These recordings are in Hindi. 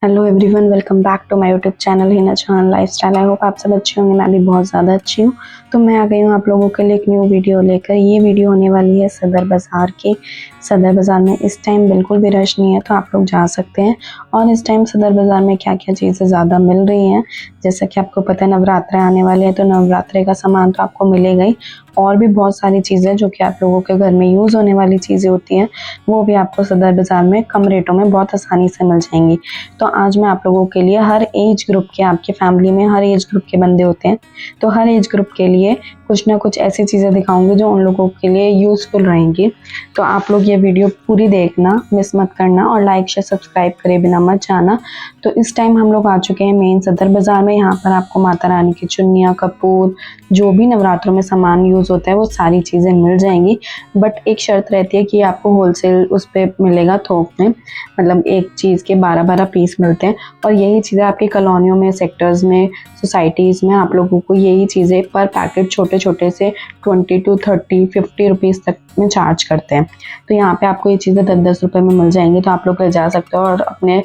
Hello everyone, welcome back to my YouTube channel Hina Chauhan lifestyle. I hope आप सब अच्छे होंगे। मैं भी बहुत ज़्यादा अच्छी हूँ। तो मैं आ गई हूँ आप लोगों के लिए एक न्यू वीडियो लेकर। ये वीडियो होने वाली है सदर बाज़ार की। सदर बाज़ार में इस टाइम बिल्कुल भी रश नहीं है, तो आप लोग जा सकते हैं। और इस टाइम सदर बाज़ार में क्या क्या चीज़ें ज़्यादा मिल रही हैं, जैसा कि आपको पता है नवरात्रे आने वाले हैं, तो नवरात्रे का सामान तो आपको मिलेगा ही। और भी बहुत सारी चीज़ें जो कि आप लोगों के घर में यूज़ होने वाली चीज़ें होती हैं, वो भी आपको सदर बाज़ार में कम रेटों में बहुत आसानी से मिल जाएंगी। तो आज मैं आप लोगों के लिए हर एज ग्रुप के, आपकी फैमिली में हर एज ग्रुप के बंदे होते हैं, तो हर एज ग्रुप के लिए कुछ ना कुछ ऐसी चीज़ें दिखाऊंगी जो उन लोगों के लिए यूज़फुल रहेंगी। तो आप लोग ये वीडियो पूरी देखना, मिस मत करना, और लाइक शेयर सब्सक्राइब करे बिना मत जाना। तो इस टाइम हम लोग आ चुके हैं मेन सदर बाज़ार में। यहाँ पर आपको माता रानी की चुन्नियाँ, कपूर, जो भी नवरात्रों में सामान यूज़ होता है वो सारी चीज़ें मिल जाएंगी। बट एक शर्त रहती है कि आपको होलसेल उस पर मिलेगा, थोक में, मतलब एक चीज़ के 12-12 पीस मिलते हैं। और यही चीज़ें आपकी कॉलोनियों में, सेक्टर्स में, सोसाइटीज़ में आप लोगों को यही चीज़ें पर पैकेट छोटे छोटे से 20 to 30, 50 रुपीज़ तक में चार्ज करते हैं। तो यहाँ पे आपको ये चीज़ें 10-10 रुपये में मिल जाएंगी। तो आप लोग ले जा सकते हो और अपने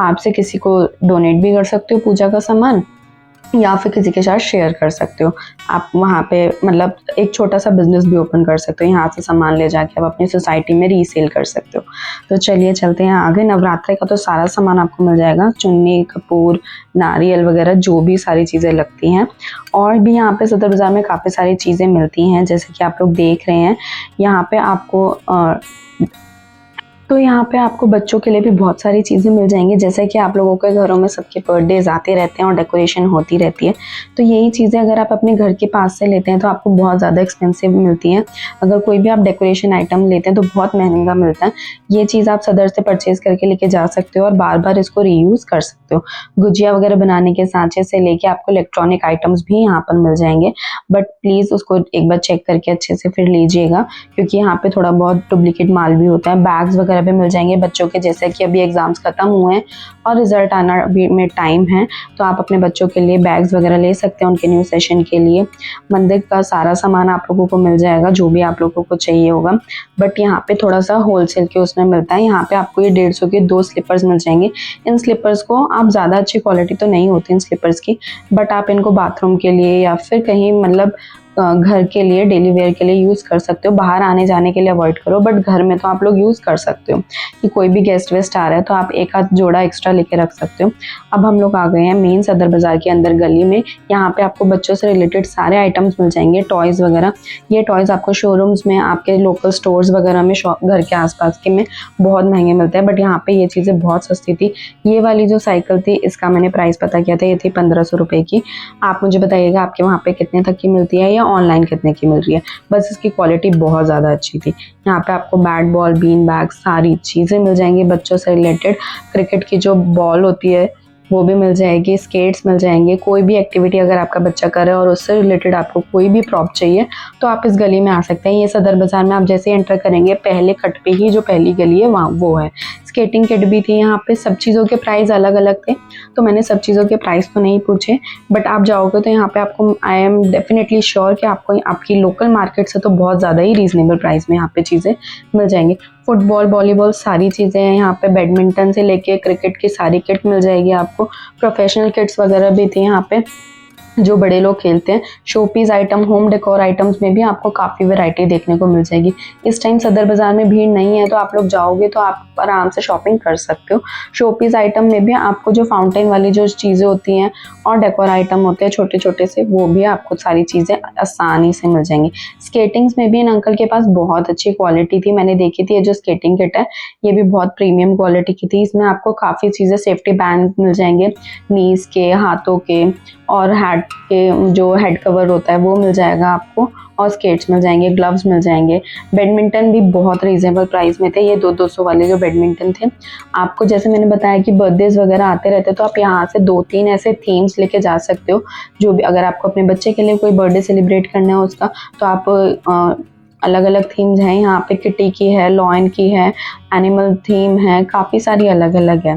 आप से किसी को डोनेट भी कर सकते हो पूजा का सामान, या फिर किसी के साथ शेयर कर सकते हो। आप वहाँ पे मतलब एक छोटा सा बिजनेस भी ओपन कर सकते हो। यहाँ से सामान ले जाके आप अपनी सोसाइटी में रीसेल कर सकते हो। तो चलिए चलते हैं आगे। नवरात्रे का तो सारा सामान आपको मिल जाएगा, चुन्नी, कपूर, नारियल वगैरह, जो भी सारी चीज़ें लगती हैं। और भी यहाँ पे सदर बाज़ार में काफ़ी सारी चीज़ें मिलती हैं, जैसे कि आप लोग देख रहे हैं। यहाँ पे आपको यहाँ पे आपको बच्चों के लिए भी बहुत सारी चीज़ें मिल जाएंगी, जैसे कि आप लोगों के घरों में सबके बर्थडेज आते रहते हैं और डेकोरेशन होती रहती है। तो यही चीज़ें अगर आप अपने घर के पास से लेते हैं तो आपको बहुत ज़्यादा एक्सपेंसिव मिलती हैं। अगर कोई भी आप डेकोरेशन आइटम लेते हैं तो बहुत महंगा मिलता है। ये चीज़ आप सदर से परचेज़ करके लेके जा सकते हो और बार बार इसको रीयूज़ कर सकते हो। गुजिया वगैरह बनाने के सांचे से लेके आपको इलेक्ट्रॉनिक आइटम्स भी यहाँ पर मिल जाएंगे। बट प्लीज़ उसको एक बार चेक करके अच्छे से फिर लीजिएगा, क्योंकि यहाँ पे थोड़ा बहुत डुप्लीकेट माल भी होता है। बैग्स वगैरह भी मिल जाएंगे बच्चों के, जैसे कि अभी एग्जाम्स खत्म हुए हैं और रिजल्ट आना अभी में टाइम है, तो आप अपने बच्चों के लिए बैग्स वगैरह ले सकते हैं उनके न्यू सेशन के लिए। मंदिर का सारा सामान आप लोगों को मिल जाएगा, जो भी आप लोगों को चाहिए होगा। बट यहाँ पे थोड़ा सा होलसेल के उसमें मिलता है। यहाँ पे आपको ये 150 के 2 स्लीपर्स मिल जाएंगे। इन स्लीपर्स को आप ज़्यादा अच्छी क्वालिटी तो नहीं होती इन स्लीपर्स की, बट आप इनको बाथरूम के लिए या फिर कहीं मतलब घर के लिए, डेली वेयर के लिए यूज़ कर सकते हो। बाहर आने जाने के लिए अवॉइड करो, बट घर में तो आप लोग यूज़ कर सकते हो कि कोई भी गेस्ट वेस्ट आ रहा है तो आप एक आध जोड़ा एक्स्ट्रा लेके रख सकते हो। अब हम लोग आ गए हैं मेन सदर बाज़ार के अंदर गली में। यहाँ पे आपको बच्चों से रिलेटेड सारे आइटम्स मिल जाएंगे, टॉयज़ वगैरह। ये टॉयज़ आपको शोरूम्स में, आपके लोकल स्टोर्स वगैरह में, घर के आसपास के में बहुत महंगे मिलते हैं, बट यहाँ पे ये चीज़ें बहुत सस्ती थी। ये वाली जो साइकिल थी, इसका मैंने प्राइस पता किया था, ये थी 1500 रुपये की। आप मुझे बताइएगा आपके वहाँ पे कितने तक की मिलती है या ऑनलाइन कितने की मिल रही है। बस इसकी क्वालिटी बहुत ज़्यादा अच्छी थी। यहाँ पे आपको बैट बॉल, बीन बैग, सारी चीज़ें मिल जाएंगी बच्चों से रिलेटेड। क्रिकेट की जो बॉल होती है वो भी मिल जाएगी, स्केट्स मिल जाएंगे। कोई भी एक्टिविटी अगर आपका बच्चा करे और उससे रिलेटेड आपको कोई भी प्रॉप चाहिए तो आप इस गली में आ सकते हैं। ये सदर बाज़ार में आप जैसे एंटर करेंगे, पहले कट पे ही जो पहली गली है वहाँ वो है। स्केटिंग किट भी थी यहाँ पे। सब चीज़ों के प्राइस अलग अलग थे, तो मैंने सब चीज़ों के प्राइस तो नहीं पूछे, बट आप जाओगे तो यहाँ पे आपको, आई एम डेफिनेटली श्योर कि आपको आपकी लोकल मार्केट से तो बहुत ज़्यादा ही रीजनेबल प्राइस में यहाँ पे चीज़ें मिल जाएंगी। फुटबॉल, वॉलीबॉल, सारी चीज़ें हैं यहाँ पे। बैडमिंटन से लेके क्रिकेट की सारी किट मिल जाएगी आपको। प्रोफेशनल किट्स वगैरह भी थी यहाँ पे, जो बड़े लोग खेलते हैं। Showpiece item, home decor items में भी आपको काफ़ी वैरायटी देखने को मिल जाएगी। इस टाइम सदर बाज़ार में भीड़ नहीं है, तो आप लोग जाओगे तो आप आराम से शॉपिंग कर सकते हो। शोपीस आइटम में भी आपको जो फाउंटेन वाली जो चीज़ें होती हैं और डेकोर आइटम होते हैं छोटे छोटे से, वो भी आपको सारी चीज़ें आसानी से मिल जाएंगी। स्केटिंग्स में भी इन अंकल के पास बहुत अच्छी क्वालिटी थी, मैंने देखी थी। ये जो स्केटिंग किट है ये भी बहुत प्रीमियम क्वालिटी की थी। इसमें आपको काफ़ी चीज़ें, सेफ्टी बैंड मिल जाएंगे, नीज के, हाथों के, और हेड के जो हेड कवर होता है वो मिल जाएगा आपको, और स्केट्स मिल जाएंगे, ग्लव्स मिल जाएंगे। बैडमिंटन भी बहुत रीजनेबल प्राइस में थे। ये 200 वाले जो बैडमिंटन थे आपको, जैसे मैंने बताया कि बर्थडेज वगैरह आते रहते, तो आप यहाँ से 2-3 ऐसे थीम्स लेके जा सकते हो। जो भी, अगर आपको अपने बच्चे के लिए कोई बर्थडे सेलिब्रेट करना है उसका, तो आप अलग अलग थीम्स हैं यहाँ पे। किटी की है, लॉयन की है, एनिमल थीम है, काफ़ी सारी अलग अलग है।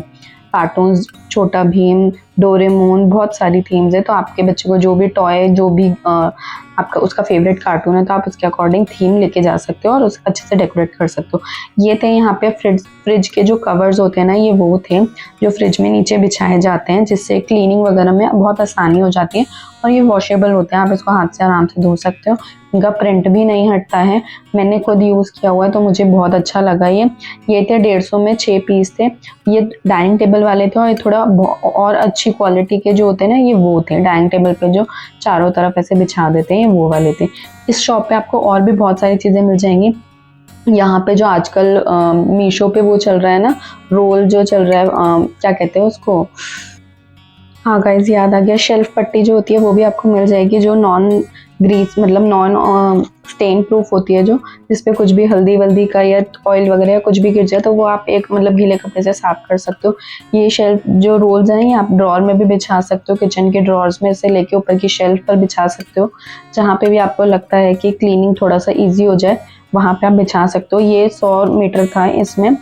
कार्टून्स छोटा भीम, डोरेमोन, बहुत सारी थीम्स है। तो आपके बच्चे को जो भी टॉय, जो भी आपका उसका फेवरेट कार्टून है, तो आप उसके अकॉर्डिंग थीम लेके जा सकते हो और उसे अच्छे से डेकोरेट कर सकते हो। ये थे यहाँ पे फ्रिज के जो कवर्स होते हैं ना, ये वो थे जो फ्रिज में नीचे बिछाए जाते हैं, जिससे क्लीनिंग वगैरह में बहुत आसानी हो जाती है। और ये वॉशेबल होते हैं, आप इसको हाथ से आराम से धो सकते हो। इनका प्रिंट भी नहीं हटता है। मैंने खुद यूज़ किया हुआ है तो मुझे बहुत अच्छा लगा ये थे 150 में 6 पीस थे। ये डाइनिंग टेबल वाले थे और ये थोड़ा और अच्छी क्वालिटी के जो होते हैं ना, ये वो थे डाइनिंग टेबल पे जो चारों तरफ ऐसे बिछा देते हैं, ये वो वाले थे। इस शॉप पे आपको और भी बहुत सारी चीज़ें मिल जाएंगी। यहाँ पे जो आजकल मीशो पे वो चल रहा है ना, रोल जो चल रहा है, क्या कहते हैं उसको, हाँ गाइज याद आ गया, शेल्फ पट्टी जो होती है वो भी आपको मिल जाएगी, जो नॉन ग्रीस मतलब नॉन स्टेन प्रूफ होती है, जो जिसपे कुछ भी हल्दी वल्दी का या ऑयल वगैरह या कुछ भी गिर जाए तो वो आप एक मतलब गीले कपड़े से साफ कर सकते हो। ये शेल्फ जो रोल्स हैं, ये आप ड्रॉर में भी बिछा सकते हो, किचन के ड्रॉर्स में से लेके ऊपर की शेल्फ पर बिछा सकते हो। जहाँ पे भी आपको लगता है कि क्लीनिंग थोड़ा सा ईजी हो जाए, वहाँ पे आप बिछा सकते हो। ये 100 मीटर था इसमें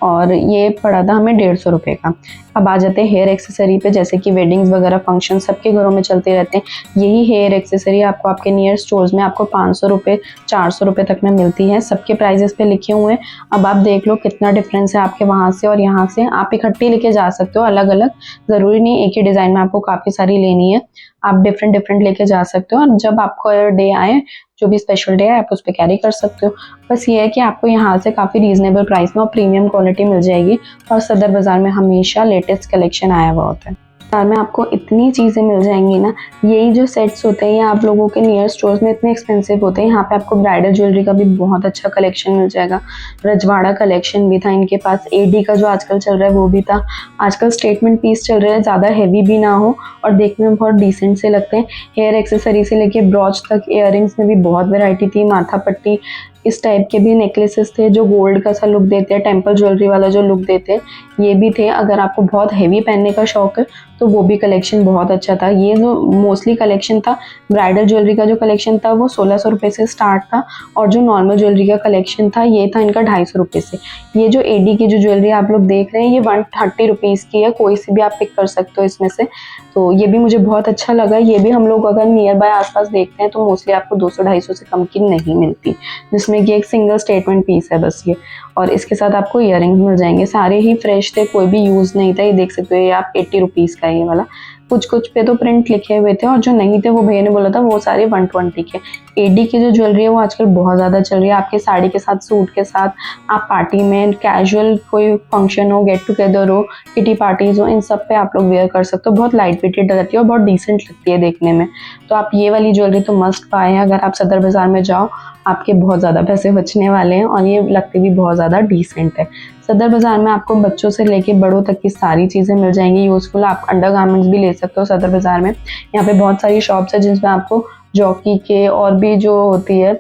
और ये पड़ा था हमें 150 रुपये का। अब आ जाते हैं हेयर एक्सेसरी पे, जैसे कि वेडिंग्स वगैरह फंक्शन सबके घरों में चलते रहते हैं। यही हेयर एक्सेसरी आपको आपके नियर स्टोर्स में आपको 500 रुपये 400 रुपये तक में मिलती है। सबके प्राइजेस पे लिखे हुए हैं। अब आप देख लो कितना डिफरेंस है आपके वहाँ से और यहाँ से। आप इकट्ठी लेके जा सकते हो अलग अलग, ज़रूरी नहीं एक ही डिज़ाइन में आपको काफ़ी सारी लेनी है। आप डिफरेंट डिफरेंट लेके जा सकते हो और जब आपको डे आए, जो भी स्पेशल डे है, आप उस पर कैरी कर सकते हो। बस ये है कि आपको यहाँ से काफ़ी रीजनेबल प्राइस में और प्रीमियम क्वालिटी मिल जाएगी। और सदर बाज़ार में हमेशा लेटेस्ट कलेक्शन आया हुआ होता है। बाज़ार में आपको इतनी चीज़ें मिल जाएंगी ना, यही जो सेट्स होते हैं ये आप लोगों के नियर स्टोर्स में इतने एक्सपेंसिव होते हैं। यहाँ पे आपको ब्राइडल ज्वेलरी का भी बहुत अच्छा कलेक्शन मिल जाएगा। रजवाड़ा कलेक्शन भी था इनके पास, एडी का जो आजकल चल रहा है वो भी था। आजकल स्टेटमेंट पीस चल रहे हैं, ज़्यादा हैवी भी ना हो और देखने में बहुत डिसेंट से लगते हैं। हेयर एक्सेसरी से लेके ब्रॉच तक, इयररिंग्स में भी बहुत वैरायटी थी। माथा पट्टी इस टाइप के भी नेकलेसेस थे जो गोल्ड का सा लुक देते हैं, टेम्पल ज्वेलरी वाला जो लुक देते हैं, ये भी थे। अगर आपको बहुत हैवी पहनने का शौक है तो वो भी कलेक्शन बहुत अच्छा था। ये जो मोस्टली कलेक्शन था, ब्राइडल ज्वेलरी का जो कलेक्शन था वो 1600 रुपये से स्टार्ट था और जो नॉर्मल ज्वेलरी का कलेक्शन था ये था इनका 250 रुपये से। ये जो एडी की जो ज्वेलरी आप लोग देख रहे हैं ये 130 रुपीज़ की है, कोई सी भी आप पिक कर सकते हो इसमें से। तो ये भी मुझे बहुत अच्छा लगा। ये भी हम लोग अगर नियर बाय आसपास देखते हैं तो मोस्टली आपको 200-250 से कम की नहीं मिलती, जिसमें कि एक सिंगल स्टेटमेंट पीस है बस ये। और इसके साथ आपको इयररिंग्स मिल जाएंगे, सारे ही फ्रेश थे, कोई भी यूज़ नहीं था। ये देख सकते हो, ये आप 80 रुपीज़ का है ये वाला। कुछ कुछ पे तो प्रिंट लिखे हुए थे और जो नहीं थे वो भैया ने बोला था वो सारे 120 के। एडी की जो ज्वेलरी है वो आजकल बहुत ज़्यादा चल रही है। आपके साड़ी के साथ, सूट के साथ, आप पार्टी में, कैजुअल कोई फंक्शन हो, गेट टुगेदर हो, किटी पार्टीज हो, इन सब पे आप लोग वेयर कर सकते हो। बहुत लाइट वेटेड रहती है और बहुत डिसेंट लगती है देखने में। तो आप ये वाली ज्वेलरी तो मस्ट बाय है। अगर आप सदर बाज़ार में जाओ आपके बहुत ज़्यादा पैसे बचने वाले हैं और ये लगती भी बहुत ज़्यादा डिसेंट है। सदर बाज़ार में आपको बच्चों से लेके बड़ों तक की सारी चीज़ें मिल जाएंगी यूज़फुल। आप अंडरगारमेंट्स भी ले सकते हो सदर बाज़ार में। यहाँ पे बहुत सारी शॉप्स है जिसमें आपको जॉकी के और भी जो होती है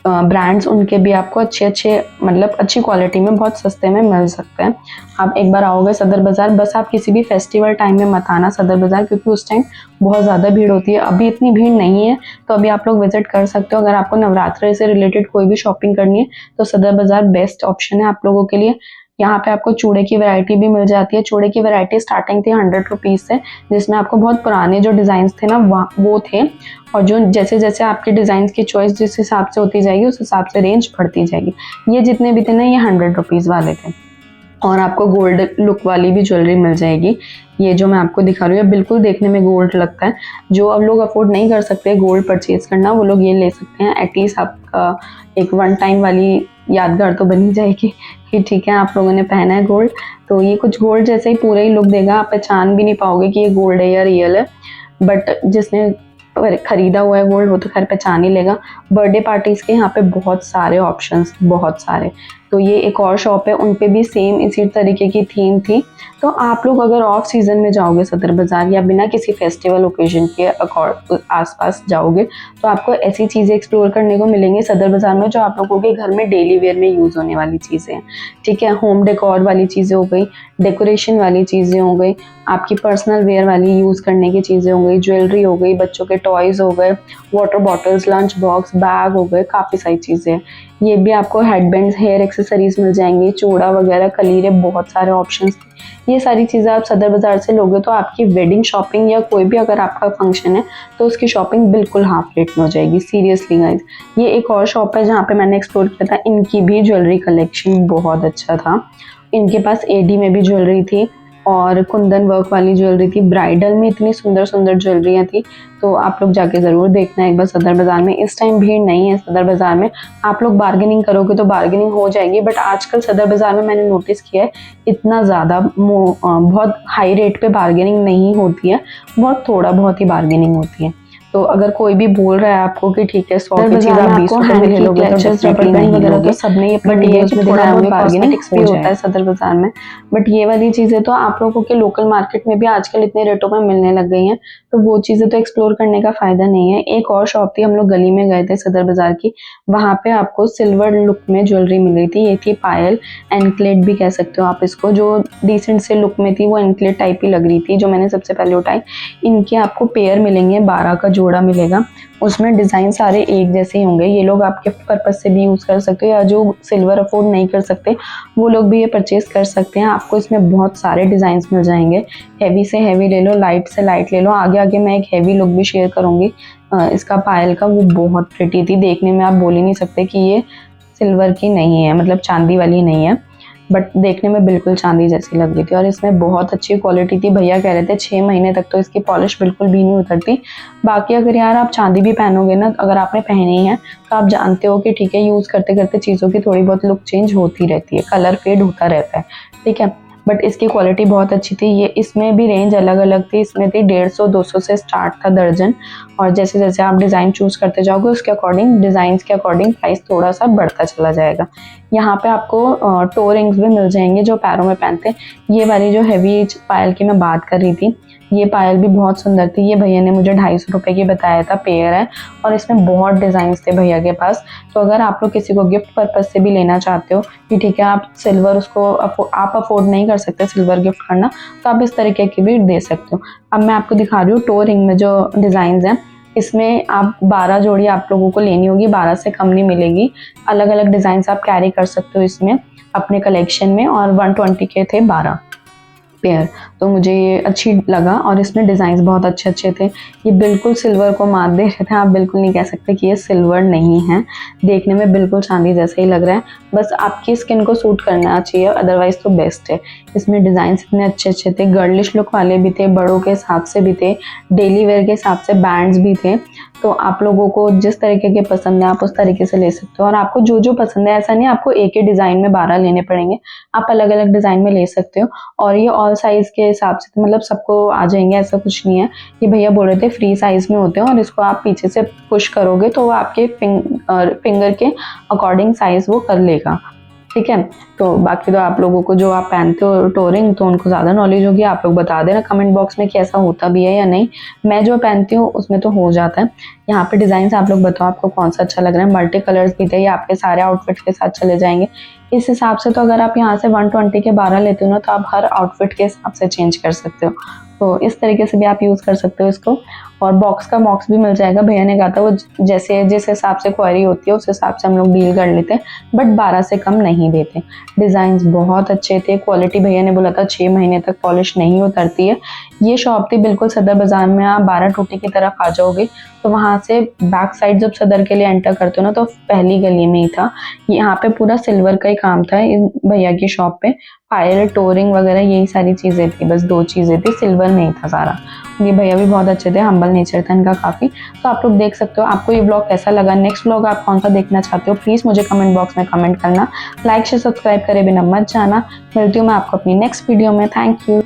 ब्रांड्स, उनके भी आपको अच्छे मतलब अच्छी क्वालिटी में बहुत सस्ते में मिल सकते हैं। आप एक बार आओगे सदर बाज़ार, बस आप किसी भी फेस्टिवल टाइम में मत आना सदर बाज़ार, क्योंकि उस टाइम बहुत ज़्यादा भीड़ होती है। अभी इतनी भीड़ नहीं है तो अभी आप लोग विजिट कर सकते हो। अगर आपको नवरात्रि से रिलेटेड कोई भी शॉपिंग करनी है तो सदर बाज़ार बेस्ट ऑप्शन है आप लोगों के लिए। यहाँ पे आपको चूड़े की वैरायटी भी मिल जाती है। चूड़े की वैरायटी स्टार्टिंग थी 100 रुपीज़ से, जिसमें आपको बहुत पुराने जो डिज़ाइंस थे ना वो थे, और जो जैसे जैसे आपके डिज़ाइंस की चॉइस जिस हिसाब से होती जाएगी उस हिसाब से रेंज बढ़ती जाएगी। ये जितने भी थे ना ये 100 रुपीज़ वाले थे। और आपको गोल्ड लुक वाली भी ज्वेलरी मिल जाएगी। ये जो मैं आपको दिखा रही हूँ बिल्कुल देखने में गोल्ड लगता है। जो अब लोग अफोर्ड नहीं कर सकते गोल्ड परचेज करना, वो लोग ये ले सकते हैं। एटलीस्ट आपका एक वन टाइम वाली यादगार तो बनी जाएगी कि ठीक है आप लोगों ने पहना है गोल्ड। तो ये कुछ गोल्ड जैसे ही पूरा ही लुक देगा, आप पहचान भी नहीं पाओगे कि ये गोल्ड है या रियल है। बट जिसने खरीदा हुआ है गोल्ड वो तो खैर पहचान ही लेगा। बर्थडे पार्टीज़ के यहाँ पे बहुत सारे ऑप्शंस, बहुत सारे। तो ये एक और शॉप है, उन पे भी सेम इसी तरीके की थीम थी। तो आप लोग अगर ऑफ सीज़न में जाओगे सदर बाज़ार या बिना किसी फेस्टिवल ओकेजन के आसपास जाओगे तो आपको ऐसी चीज़ें एक्सप्लोर करने को मिलेंगी सदर बाज़ार में जो आप लोगों के घर में डेली वेयर में यूज़ होने वाली चीज़ें हैं। ठीक है, होम डेकोर वाली चीज़ें हो गई, डेकोरेशन वाली चीज़ें हो गई, आपकी पर्सनल वेयर वाली यूज़ करने की चीज़ें हो गई, ज्वेलरी हो गई, बच्चों के टॉयज़ हो गए, water bottles, lunch box, bag हो गए, काफ़ी सारी चीज़ें हैं। ये भी आपको हेडबैंड्स, हेयर एक्सेसरीज एक्सेसरीज मिल जाएंगी, चूड़ा वगैरह, कलीरे, बहुत सारे ऑप्शंस। ये सारी चीज़ें आप सदर बाज़ार से लोगे तो आपकी वेडिंग शॉपिंग या कोई भी अगर आपका फंक्शन है तो उसकी शॉपिंग बिल्कुल हाफ रेट में हो जाएगी। सीरियसली गाइस, ये एक और शॉप है जहाँ पे मैंने एक्सप्लोर किया था। इनकी भी ज्वेलरी कलेक्शन बहुत अच्छा था। इनके पास एडी में भी ज्वेलरी थी और कुंदन वर्क वाली ज्वेलरी थी। ब्राइडल में इतनी सुंदर सुंदर ज्वेलरियाँ थी, तो आप लोग जाके ज़रूर देखना एक बार सदर बाज़ार में। इस टाइम भीड़ नहीं है सदर बाज़ार में, आप लोग बार्गेनिंग करोगे तो बार्गेनिंग हो जाएगी, बट आजकल सदर बाज़ार में मैंने नोटिस किया है इतना ज़्यादा बहुत हाई रेट पे बार्गेनिंग नहीं होती है, बहुत थोड़ा बहुत ही बार्गेनिंग होती है। तो अगर कोई भी बोल रहा है आपको कि ठीक है 100 की चीज़ आप 20 रुपए में ले लोगे तो डेफिनेटली नहीं लोगे। तो सबने ये अपने वीडियोस में दिखाया होगा, कॉस्मेटिक्स भी होता है सदर बाजार में, बट ये वाली चीज़ें तो आप लोगों के लोकल मार्केट में भी आजकल इतने रेटों में मिलने लग गई हैं, तो वो चीज़ें तो एक्सप्लोर करने का फायदा नहीं है। एक और शॉप थी, हम लोग गली में गए थे सदर बाजार की, वहाँ पे आपको सिल्वर लुक में ज्वेलरी मिल रही थी। ये थी पायल, एंकलेट भी कह सकते हो आप इसको, जो डिसेंट से लुक में थी, वो एंकलेट टाइप ही लग रही थी जो मैंने सबसे पहले उठाई। इनके आपको पेयर मिलेंगे, 12 का जोड़ा मिलेगा, उसमें डिज़ाइन सारे एक जैसे ही होंगे। ये लोग आप गिफ्ट पर्पज से भी यूज़ कर सकते हो, या जो सिल्वर अफोर्ड नहीं कर सकते वो लोग भी ये परचेज कर सकते हैं। आपको इसमें बहुत सारे डिज़ाइंस मिल जाएंगे, हैवी से हैवी ले लो, लाइट से लाइट ले लो। आगे आगे मैं एक हैवी लुक भी शेयर करूँगी इसका पायल का, वो बहुत प्रिटी थी, देखने में आप बोल ही नहीं सकते कि ये सिल्वर की नहीं है, मतलब चांदी वाली नहीं है, बट देखने में बिल्कुल चांदी जैसी लग रही थी। और इसमें बहुत अच्छी क्वालिटी थी, भैया कह रहे थे 6 महीने तक तो इसकी पॉलिश बिल्कुल भी नहीं उतरती। बाकी अगर यार आप चांदी भी पहनोगे ना, अगर आपने पहनी है तो आप जानते हो कि ठीक है, यूज़ करते करते चीज़ों की थोड़ी बहुत लुक चेंज होती रहती है, कलर फेड होता रहता है, ठीक है, बट इसकी क्वालिटी बहुत अच्छी थी। ये इसमें भी रेंज अलग अलग थी, इसमें थी 150-200 से स्टार्ट था दर्जन, और जैसे जैसे आप डिज़ाइन चूज़ करते जाओगे उसके अकॉर्डिंग, डिज़ाइन के अकॉर्डिंग प्राइस थोड़ा सा बढ़ता चला जाएगा। यहाँ पे आपको टो रिंग्स भी मिल जाएंगे जो पैरों में पहनते हैं। ये वाली जो हैवी पायल की मैं बात कर रही थी, ये पायल भी बहुत सुंदर थी। ये भैया ने मुझे 250 रुपये की बताया था, पेयर है, और इसमें बहुत डिज़ाइंस थे भैया के पास। तो अगर आप लोग किसी को गिफ्ट पर्पज से भी लेना चाहते हो कि ठीक है आप सिल्वर उसको आप अफोर्ड नहीं कर सकते सिल्वर गिफ्ट करना, तो आप इस तरीके की भी दे सकते हो। अब मैं आपको दिखा रही हूँ टो रिंग में जो डिज़ाइंस हैं, इसमें आप 12 जोड़ी आप लोगों को लेनी होगी, 12 से कम नहीं मिलेगी। अलग अलग डिज़ाइंस आप कैरी कर सकते हो इसमें अपने कलेक्शन में, और 120 के थे 12 पेयर, तो मुझे ये अच्छी लगा। और इसमें डिज़ाइंस बहुत अच्छे अच्छे थे। ये बिल्कुल सिल्वर को मात दे रहे थे, आप बिल्कुल नहीं कह सकते कि ये सिल्वर नहीं है, देखने में बिल्कुल चांदी जैसे ही लग रहा है, बस आपकी स्किन को सूट करना चाहिए, अदरवाइज़ तो बेस्ट है। इसमें डिज़ाइंस इतने अच्छे अच्छे थे, गर्लिश लुक वाले भी थे, बड़ों के हिसाब से भी थे, डेली वेयर के हिसाब से बैंड्स भी थे। तो आप लोगों को जिस तरीके के पसंद है आप उस तरीके से ले सकते हो, और आपको जो जो पसंद है, ऐसा नहीं आपको एक ही डिज़ाइन में 12 लेने पड़ेंगे, आप अलग अलग डिज़ाइन में ले सकते हो। और ये ऑल साइज़ के हिसाब से, मतलब सबको आ जाएंगे ऐसा कुछ नहीं है। ये भैया बोल रहे थे फ्री साइज़ में होते हैं, और इसको आप पीछे से पुश करोगे तो वो आपके फिंगर के अकॉर्डिंग साइज़ वो कर लेगा, ठीक है। तो बाकी तो आप लोगों को जो आप पहनते हो टोरिंग, तो उनको ज़्यादा नॉलेज होगी, आप लोग बता देना कमेंट बॉक्स में कि ऐसा होता भी है या नहीं। मैं जो पहनती हूँ उसमें तो हो जाता है। यहाँ पे डिज़ाइन आप लोग बताओ आपको कौन सा अच्छा लग रहा है। मल्टी कलर्स भी थे, ये आपके सारे आउटफिट के साथ चले जाएंगे। इस हिसाब से तो अगर आप यहाँ से 120 के 12 लेते हो ना, तो आप हर आउटफिट के हिसाब से चेंज कर सकते हो। तो इस तरीके से भी आप यूज़ कर सकते हो इसको। और बॉक्स का बॉक्स भी मिल जाएगा, भैया ने कहा था वो जैसे जिस हिसाब से क्वारी होती है उस हिसाब से हम लोग डील कर लेते हैं, बट 12 से कम नहीं देते। डिज़ाइंस बहुत अच्छे थे, क्वालिटी भैया ने बोला था 6 महीने तक पॉलिश नहीं उतरती है। ये शॉप थी बिल्कुल सदर बाज़ार में, आप 12 टूटी की तरफ आ जाओगे तो वहाँ से बैक साइड जब सदर के लिए एंटर करते हो ना, तो पहली गली में ही था। यहाँ पे पूरा सिल्वर का ही काम था इस भैया की शॉप पे, पायल, टोरिंग वगैरह यही सारी चीज़ें थी, बस 2 चीज़ें थी, सिल्वर में ही था सारा। ये भैया भी बहुत अच्छे थे, हम्बल नेचर था इनका काफ़ी। तो आप लोग देख सकते हो। आपको ये ब्लॉग कैसा लगा, नेक्स्ट ब्लॉग आप कौन सा देखना चाहते हो, प्लीज़ मुझे कमेंट बॉक्स में कमेंट करना। लाइक शेयर सब्सक्राइब करे बिना मत जाना। मिलती हूँ मैं आपको अपनी नेक्स्ट वीडियो में। Thank you.